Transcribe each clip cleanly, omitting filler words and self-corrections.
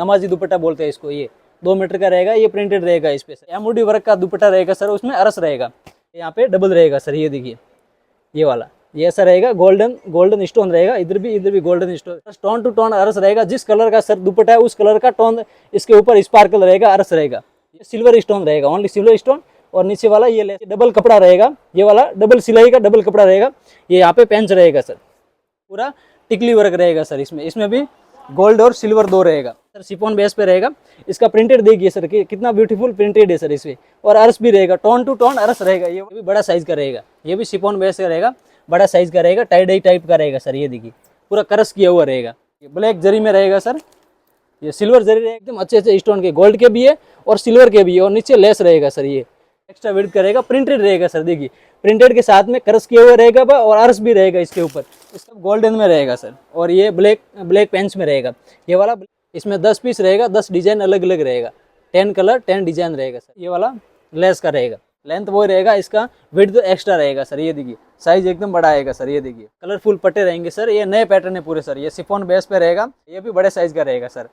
नमाजी दुपट्टा बोलते हैं इसको। ये 2 मीटर का रहेगा, ये प्रिंटेड रहेगा इस पे सर। एमओडी वर्क का दुपट्टा रहेगा सर, उसमें अरस रहेगा, यहाँ पे डबल रहेगा सर। ये देखिए ये वाला, ये ऐसा रहेगा, गोल्डन स्टोन रहेगा, इधर भी golden stone, tone to tone अरस रहेगा। जिस कलर का सर दुपट्टा है उस कलर का टोन इसके ऊपर स्पार्कल रहेगा, अरस रहेगा। सिल्वर स्टोन रहेगा, ओनली सिल्वर स्टोन। और नीचे वाला ये डबल कपड़ा रहेगा, ये वाला डबल सिलाई का डबल कपड़ा रहेगा। ये यहाँ पे पेंच रहेगा सर, पूरा टिकली वर्क रहेगा सर। इसमें भी गोल्ड और सिल्वर दो रहेगा सर, शिफॉन बेस पे रहेगा। इसका प्रिंटेड देखिए सर कि कितना ब्यूटीफुल प्रिंटेड है सर इसमें। और अरस भी रहेगा, टोन टू टोन अरस रहेगा। ये भी बड़ा साइज का रहेगा, ये भी शिफॉन बेस का रहेगा, बड़ा साइज का रहेगा, टाई डाई टाइप का रहेगा सर। ये देखिए पूरा करस किया हुआ रहेगा। ये ब्लैक जरी में रहेगा सर, ये सिल्वर जरी रहेगा, एकदम अच्छे से स्टोन के, गोल्ड के भी है और सिल्वर के भी है। और नीचे लेस रहेगा सर, ये एक्स्ट्रा विड्थ करेगा, प्रिंटेड रहेगा सर। देखिए प्रिंटेड के साथ में करस किया हुआ रहेगा और अरस भी रहेगा इसके ऊपर। इसका गोल्डन में रहेगा सर। और ये ब्लैक पेंच में रहेगा ये वाला। इसमें 10 पीस रहेगा, 10 डिजाइन अलग अलग रहेगा, 10 कलर 10 डिजाइन रहेगा सर। ये वाला लेस का रहेगा, लेंथ वो रहेगा, इसका विड्थ एक्स्ट्रा रहेगा सर। ये देखिए साइज एकदम बड़ा आएगा सर। ये देखिए कलरफुल पट्टे रहेंगे सर, ये नए पैटर्न है पूरे सर। ये शिफॉन बेस पे रहेगा, ये भी बड़े साइज का रहेगा sir.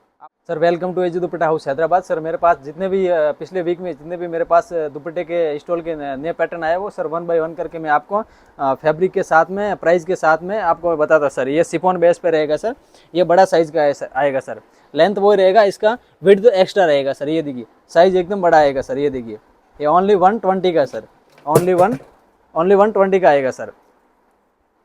Sir welcome to AG dupatta house Hyderabad. Sir मेरे पास जितने भी पिछले वीक में जितने भी मेरे पास दुपट्टे के स्टॉल के नए पैटर्न आए वो सर 1 बाय 1 करके मैं आपको फैब्रिक के साथ में, प्राइस के साथ में आपको बताता सर। ये शिफॉन बेस पे रहेगा सर, ये बड़ा साइज का आएगा सर। लेंथ वो रहेगा, इसका विड्थ एक्स्ट्रा रहेगा सर। ये देखिए साइज एकदम बड़ा आएगा सर। ये देखिए ये ओनली 120 का सर, ओनली 120 का आएगा सर।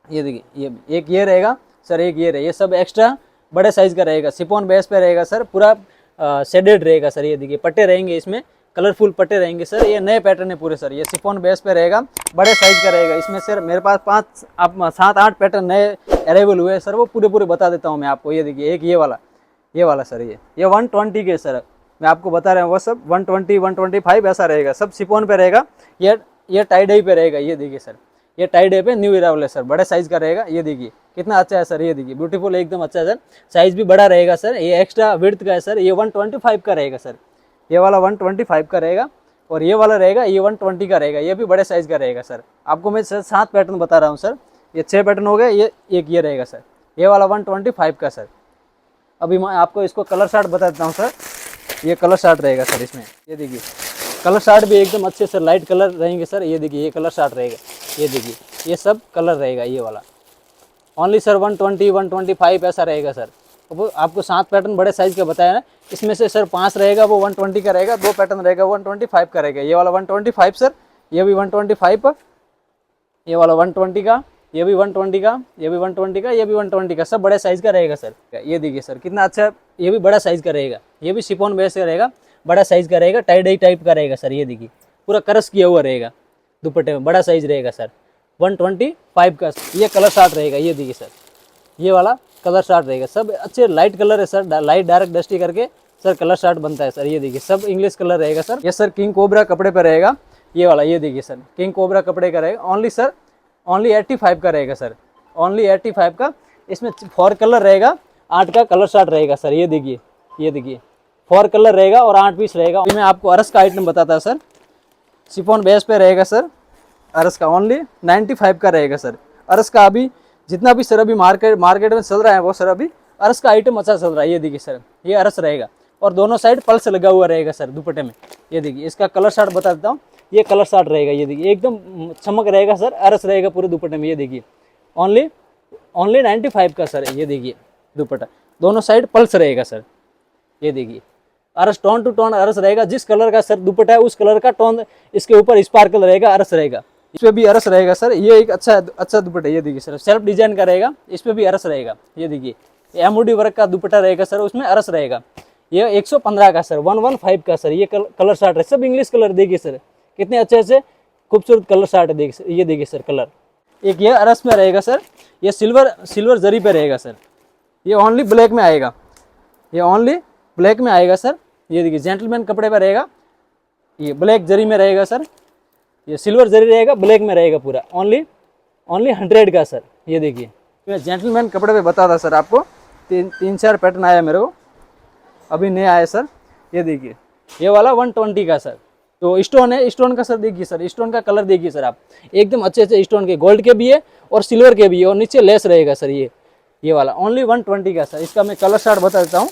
ये देखिए ये एक ये रहेगा सर, एक ये रहेगा, ये सब एक्स्ट्रा बड़े साइज का रहेगा। शिफॉन बेस पे रहेगा सर, पूरा शेडेड रहेगा सर। ये देखिए पट्टे रहेंगे, इसमें कलरफुल पट्टे रहेंगे सर। ये नए पैटर्न है पूरे सर। ये शिफॉन बेस पे रहेगा, बड़े साइज का रहेगा। इसमें सर मेरे पास 7-8 पैटर्न नए अवेलेबल हुए हैं सर, वो पूरे बता देता हूँ मैं आपको। ये देखिए एक ये वाला सर, ये 120 के सर मैं आपको बता रहा हूँ। वो सब 120, 125 ऐसा रहेगा, सब शिफॉन पे रहेगा। ये टाई डाई पे रहेगा। ये देखिए सर, ये टाई डाई पे न्यू अराइवल है सर, बड़े साइज का रहेगा। ये देखिए कितना अच्छा है सर। ये देखिए ब्यूटीफुल एकदम अच्छा है सर, साइज भी बड़ा रहेगा सर। ये एक्स्ट्रा विड्थ का है सर, ये 125 का रहेगा सर। ये वाला 125 का रहेगा और ये वाला रहेगा, ये 120 का रहेगा। ये भी बड़े साइज का रहेगा सर। आपको मैं सर 7 पैटर्न बता रहा हूँ सर, ये 6 पैटर्न हो गए। ये एक ये रहेगा सर, ये वाला 125 का सर। अभी मैं आपको इसको कलर चार्ट बता देता हूँ सर। ये कलर चार्ट रहेगा सर इसमें। ये देखिए कलर चार्ट भी एकदम अच्छे सर, लाइट कलर रहेंगे सर। ये देखिए ये कलर चार्ट रहेगा, ये देखिए ये सब कलर रहेगा। ये वाला ओनली सर 120, 125 ऐसा रहेगा सर। अब आपको 7 पैटर्न बड़े साइज का बताया ना, इसमें से सर 5 रहेगा वो 120 का रहेगा, 2 पैटर्न रहेगा 125 का रहेगा। ये वाला 125 सर, ये भी 125, ये वाला 120 का, ये भी 120 का, ये भी 120 का, ये भी 120 का, सब बड़े साइज का रहेगा सर। ये देखिए सर कितना अच्छा, ये भी बड़ा साइज का रहेगा। ये भी शिफॉन बेस का रहेगा, बड़ा साइज का रहेगा, टाई डाई टाइप का रहेगा सर। ये देखिए पूरा करस किया हुआ रहेगा दुपट्टे में, बड़ा साइज रहेगा सर। 125 का ये कलर चार्ट रहेगा। ये देखिए सर, ये वाला कलर चार्ट रहेगा, सब अच्छे लाइट कलर है सर, लाइट डार्क डस्टी करके सर कलर चार्ट बनता है सर। ये देखिए सब इंग्लिश कलर रहेगा सर। ये सर किंग कोबरा कपड़े पे रहेगा, ये वाला। ये देखिए सर किंग कोबरा कपड़े का रहेगा, ओनली सर ओनली 85 का रहेगा सर, ओनली 85 का। इसमें 4 कलर रहेगा, 8 का कलर चार्ट रहेगा सर। ये देखिए 4 कलर रहेगा और 8 पीस रहेगा। मैं आपको अरस का आइटम बताता सर, शिफॉन बेस पे रहेगा सर। अरस का ओनली 95 का रहेगा सर। अरस का अभी जितना भी सर अभी मार्केट में चल रहा है वो सर अभी अरस का आइटम अच्छा चल रहा है। ये देखिए सर ये अरस रहेगा और दोनों साइड पल्स लगा हुआ रहेगा सर दुपट्टे में। ये देखिए इसका कलर चार्ट बता देता हूँ, ये कलर चार्ट रहेगा। ये देखिए एकदम चमक रहेगा सर, अरस रहेगा पूरे दुपट्टे में। ये देखिए ओनली 95 का सर। ये देखिए दुपट्टा दोनों साइड पल्स रहेगा सर। ये देखिए अरस टोन टू टोन अरस रहेगा, जिस कलर का सर दुपट्टा है उस कलर का टोन इसके ऊपर स्पार्कल रहेगा, अरस रहेगा। इस पे भी अरस रहेगा सर। ये एक अच्छा दुपट्टा। ये देखिए सर सेल्फ डिजाइन का रहेगा, इस पे भी अरस रहेगा। ये देखिए एमओडी वर्क का दुपट्टा रहेगा सर, उसमें अरस रहेगा। ये 115 का सर, 115 का सर। ये कलर चार्ट है, सब इंग्लिश कलर। देखिए सर कितने अच्छे खूबसूरत कलर चार्ट है। देखिए ये देखिए सर कलर। एक ये अरस में रहेगा सर, ये सिल्वर जरी पे रहेगा सर। ये ओनली ब्लैक में आएगा, ये ओनली ब्लैक में आएगा सर। ये देखिए जेंटलमैन कपड़े पे रहेगा, ये ब्लैक जरी में रहेगा सर। ये सिल्वर जरी रहेगा, ब्लैक में रहेगा पूरा। ओनली 100 का सर। ये देखिए मैं जेंटलमैन कपड़े पे बता था सर आपको। 3-4 पैटर्न आया मेरे को, अभी नया आया सर। ये देखिए ये वाला 120 का सर। तो स्टोन है, स्टोन का सर देखिए सर, स्टोन का कलर देखिए सर आप, एकदम अच्छे स्टोन के, गोल्ड के भी है और सिल्वर के भी है और नीचे लेस रहेगा सर। ये वाला ओनली 120 का सर। इसका मैं कलर चार्ट बता देता हूँ।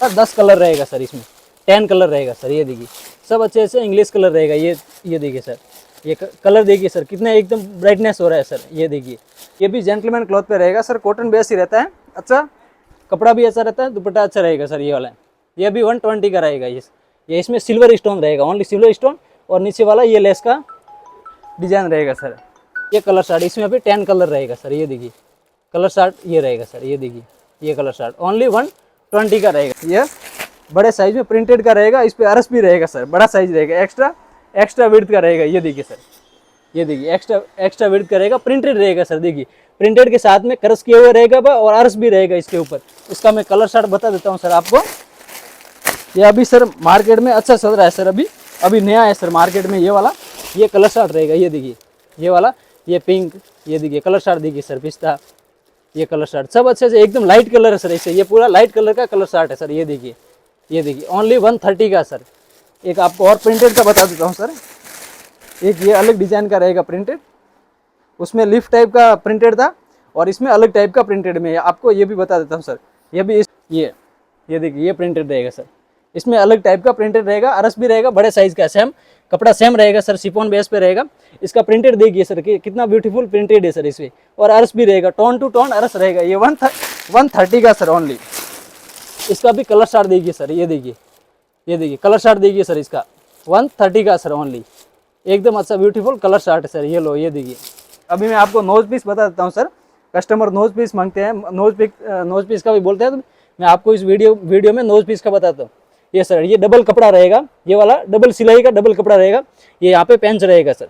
10 कलर रहेगा सर, इसमें 10 कलर रहेगा सर। ये देखिए सब अच्छे से इंग्लिश कलर रहेगा। ये देखिए सर, ये कलर देखिए सर कितना एकदम ब्राइटनेस हो रहा है सर। ये देखिए ये भी जेंटलमैन क्लॉथ पे रहेगा सर, कॉटन बेस ही रहता है, अच्छा कपड़ा भी अच्छा रहता है, दुपट्टा अच्छा रहेगा सर। ये वाला ये भी 120 का रहेगा। ये इसमें सिल्वर स्टोन रहेगा, ओनली सिल्वर स्टोन, और नीचे वाला ये लेस का डिजाइन रहेगा सर। ये कलर चार्ट इसमें अभी 10 कलर रहेगा सर। ये देखिए कलर चार्ट ये रहेगा सर। ये देखिए ये कलर चार्ट ओनली 120 का रहेगा। ये बड़े साइज में प्रिंटेड का रहेगा, इस पे अरस भी रहेगा सर, बड़ा साइज रहेगा, एक्स्ट्रा विड्थ का रहेगा। ये देखिए सर, ये देखिए एक्स्ट्रा विड्थ का रहेगा, प्रिंटेड रहेगा सर। देखिए प्रिंटेड के साथ में करस किए हुए रहेगा और अरस भी रहेगा इसके ऊपर। इसका मैं कलर चार्ट बता देता हूँ सर आपको। ये अभी सर मार्केट में अच्छा चल रहा है सर, अभी नया है सर मार्केट में। ये कलर चार्ट रहेगा। ये देखिए ये वाला, ये पिंक, ये देखिए कलर चार्ट देखिए सर, पिस्ता, ये कलर चार्ट सब अच्छे से एकदम लाइट कलर है सर। इससे ये पूरा लाइट कलर का कलर चार्ट है सर। ये देखिए ओनली 130 का सर। एक आपको और प्रिंटेड का बता देता हूँ सर। एक ये अलग डिजाइन का रहेगा प्रिंटेड, उसमें लीफ टाइप का प्रिंटेड था और इसमें अलग टाइप का प्रिंटेड में आपको ये भी बता देता हूँ सर। ये भी ये देखिए ये प्रिंटेड रहेगा सर, इसमें अलग टाइप का प्रिंटेड रहेगा, अरस भी रहेगा, बड़े साइज का, सेम कपड़ा सेम रहेगा सर, शिफॉन बेस पे रहेगा। इसका प्रिंटेड देखिए सर कि कितना ब्यूटीफुल प्रिंटेड है सर इसमें, और अरस भी रहेगा, टोन टू टोन अरस रहेगा। ये 130 का सर ओनली। इसका भी कलर चार्ट देखिए सर। ये देखिए कलर चार्ट देखिए सर, इसका 130 का सर ओनली, एकदम अच्छा ब्यूटीफुल कलर चार्ट है सर। ये लो, ये देखिए। अभी मैं आपको नोज पीस बता देता हूँ सर, कस्टमर नोज पीस मांगते हैं, नोज पीस का भी बोलते हैं, तो मैं आपको इस वीडियो में नोज पीस का बताता हूँ। ये सर ये डबल कपड़ा रहेगा, ये वाला डबल सिलाई का डबल कपड़ा रहेगा। ये यहाँ पे पेंच रहेगा सर।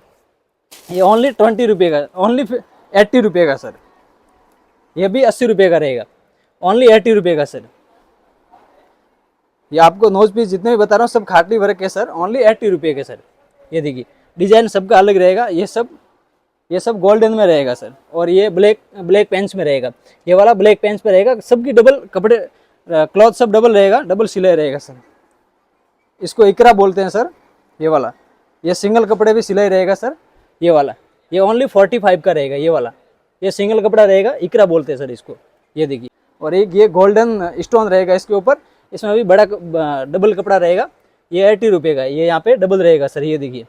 ये ओनली 20 रुपये का, ओनली 80 रुपये का सर। ये भी 80 रुपये का रहेगा, ओनली 80 रुपये का सर। ये आपको नोज पीस जितने भी बता रहा हूँ सब खाटली वर्क है सर, ओनली 80 रुपये के सर। ये देखिए डिजाइन सबका अलग रहेगा। ये सब गोल्डन में रहेगा सर, और ये ब्लैक पेंच में रहेगा। ये वाला ब्लैक पेंच पे रहेगा। सबकी डबल कपड़े क्लॉथ सब डबल रहेगा, डबल सिलाई रहेगा सर। इसको इकरा बोलते हैं सर। ये वाला ये सिंगल कपड़े भी सिलाई रहेगा सर। ये वाला ये ओनली 45 का रहेगा। ये वाला ये सिंगल कपड़ा रहेगा, इकरा बोलते हैं सर इसको। ये देखिए, और एक ये गोल्डन स्टोन रहेगा इसके ऊपर, इसमें भी बड़ा डबल कपड़ा रहेगा। ये 80 रुपये का, ये यहाँ पे डबल रहेगा सर। ये देखिए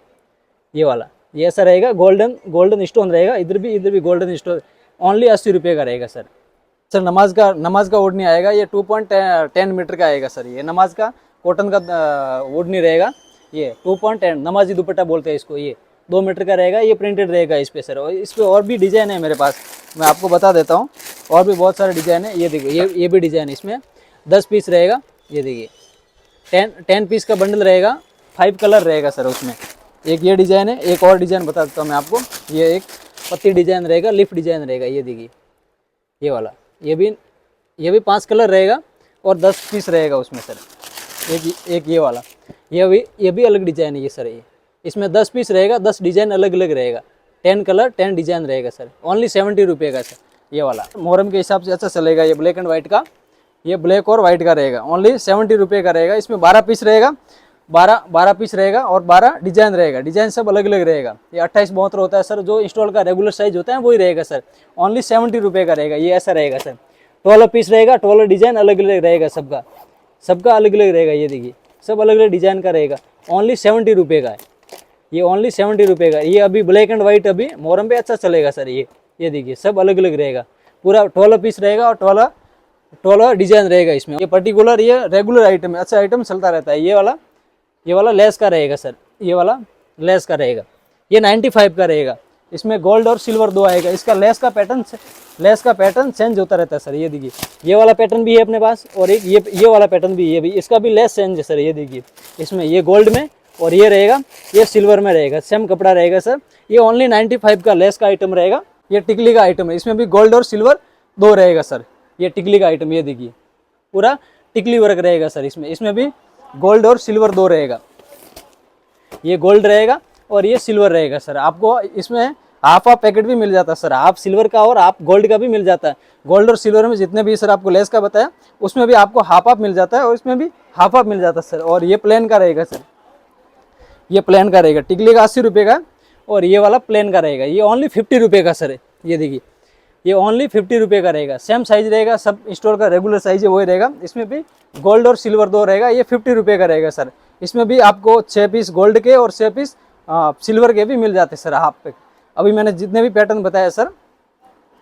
ये वाला ये ऐसा रहेगा, गोल्डन स्टोन रहेगा, इधर भी गोल्डन स्टोन, ओनली 80 रुपये का रहेगा सर। सर नमाज का ओढ़नी आएगा, ये 2.10 मीटर का आएगा सर। ये नमाज का कॉटन का ओढ़नी रहेगा, ये 2.10 नमाजी दुपट्टा बोलते हैं इसको। ये 2 मीटर का रहेगा, ये प्रिंटेड रहेगा इस पे सर। और इस पे और भी डिज़ाइन है मेरे पास, मैं आपको बता देता हूँ, और भी बहुत सारे डिज़ाइन है। ये देखो ये भी डिज़ाइन, इसमें 10 पीस रहेगा। ये देखिए 10 पीस का बंडल रहेगा, 5 कलर रहेगा सर उसमें। एक ये डिज़ाइन है, एक और डिज़ाइन बता देता हूँ मैं आपको। ये एक पत्ती डिज़ाइन रहेगा, लिफ्ट डिज़ाइन रहेगा। ये देखिए ये वाला, ये भी 5 कलर रहेगा और 10 पीस रहेगा उसमें सर। एक ये वाला, ये भी अलग डिज़ाइन है ये सर। ये इसमें 10 पीस रहेगा, 10 डिज़ाइन अलग अलग रहेगा, 10 कलर 10 डिज़ाइन रहेगा सर। ओनली 70 रुपये का सर। ये वाला मोहरम के हिसाब से अच्छा चलेगा। ये ब्लैक एंड वाइट का, ये ब्लैक और वाइट का रहेगा, ओनली 70 रुपये का रहेगा। इसमें 12 पीस रहेगा, 12 पीस रहेगा और 12 डिजाइन रहेगा। डिजाइन सब अलग अलग रहेगा। ये 28-72 होता है सर, जो इंस्टॉल का रेगुलर साइज होता है वही रहेगा सर। ओनली 70 रुपये का रहेगा। ये ऐसा रहेगा सर। 12 पीस रहेगा, 12 डिजाइन अलग अलग रहेगा, सबका अलग अलग रहेगा। ये देखिए सब अलग अलग डिजाइन का रहेगा, ओनली 70 रुपये का है। ये ओनली 70 रुपये का। ये अभी ब्लैक एंड वाइट अभी मोहरम पे अच्छा चलेगा सर। ये देखिए सब अलग अलग रहेगा, पूरा 12 पीस रहेगा और 12 डिजाइन रहेगा इसमें। ये पर्टिकुलर ये रेगुलर आइटम है, अच्छा आइटम चलता रहता है। ये वाला लेस का रहेगा सर। ये वाला लेस का रहेगा, ये 95 का रहेगा। इसमें गोल्ड और सिल्वर दो आएगा। इसका लेस का पैटर्न चेंज होता रहता है सर। ये देखिए ये वाला पैटर्न भी है अपने पास, और एक ये वाला पैटर्न भी, ये भी इसका भी लेस चेंज है सर। ये देखिए इसमें ये गोल्ड में और ये रहेगा, ये सिल्वर में रहेगा, सेम कपड़ा रहेगा सर। ये ओनली 95 का लेस का आइटम रहेगा। ये टिकली का आइटम है, इसमें भी गोल्ड और सिल्वर दो रहेगा सर। ये टिकली का आइटम, ये देखिए पूरा टिकली वर्क रहेगा सर। इसमें भी गोल्ड और सिल्वर दो रहेगा। ये गोल्ड रहेगा और ये सिल्वर रहेगा सर। आपको इसमें हाफ पैकेट भी मिल जाता है सर, हाफ सिल्वर का और हाफ गोल्ड का भी मिल जाता है। गोल्ड और सिल्वर में जितने भी सर आपको लेस का बताया, उसमें भी आपको हाफ मिल जाता है और इसमें भी हाफ मिल जाता है सर। और ये प्लेन का रहेगा सर, ये प्लेन का रहेगा। टिकली का 80 रुपये का और ये वाला प्लेन का रहेगा। ये ओनली 50 रुपये का सर है। ये देखिए ये ओनली 50 रुपये का रहेगा। सेम साइज रहेगा, सब स्टोर का रेगुलर साइज है वही रहेगा। इसमें भी गोल्ड और सिल्वर दो रहेगा, ये 50 रुपये का रहेगा सर। इसमें भी आपको 6 पीस गोल्ड के और 6 पीस सिल्वर के भी मिल जाते सर हाफ पे। अभी मैंने जितने भी पैटर्न बताया सर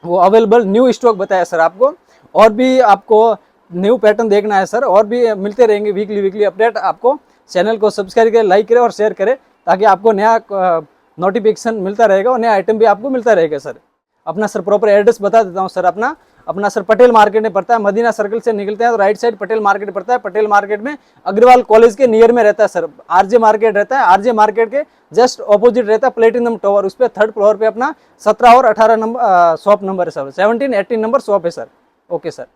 वो अवेलेबल न्यू स्टॉक बताया सर आपको। और भी आपको न्यू पैटर्न देखना है सर, और भी मिलते रहेंगे वीकली अपडेट आपको। चैनल को सब्सक्राइब करें, लाइक करें और शेयर करें, ताकि आपको नया नोटिफिकेशन मिलता रहेगा और नया आइटम भी आपको मिलता रहेगा सर। अपना सर प्रॉपर एड्रेस बता देता हूँ सर। अपना सर पटेल मार्केट में पड़ता है, मदीना सर्कल से निकलते हैं तो राइट साइड पटेल मार्केट पड़ता है। पटेल मार्केट में अग्रवाल कॉलेज के नियर में रहता है सर। आरजे मार्केट रहता है, आरजे मार्केट के जस्ट ऑपोजिट रहता है प्लेटिनम टावर, उस पर 3rd फ्लोर पे अपना 17 और 18 नंबर शॉप नंबर है सर। 17, 18 नंबर शॉप है सर। Okay sir.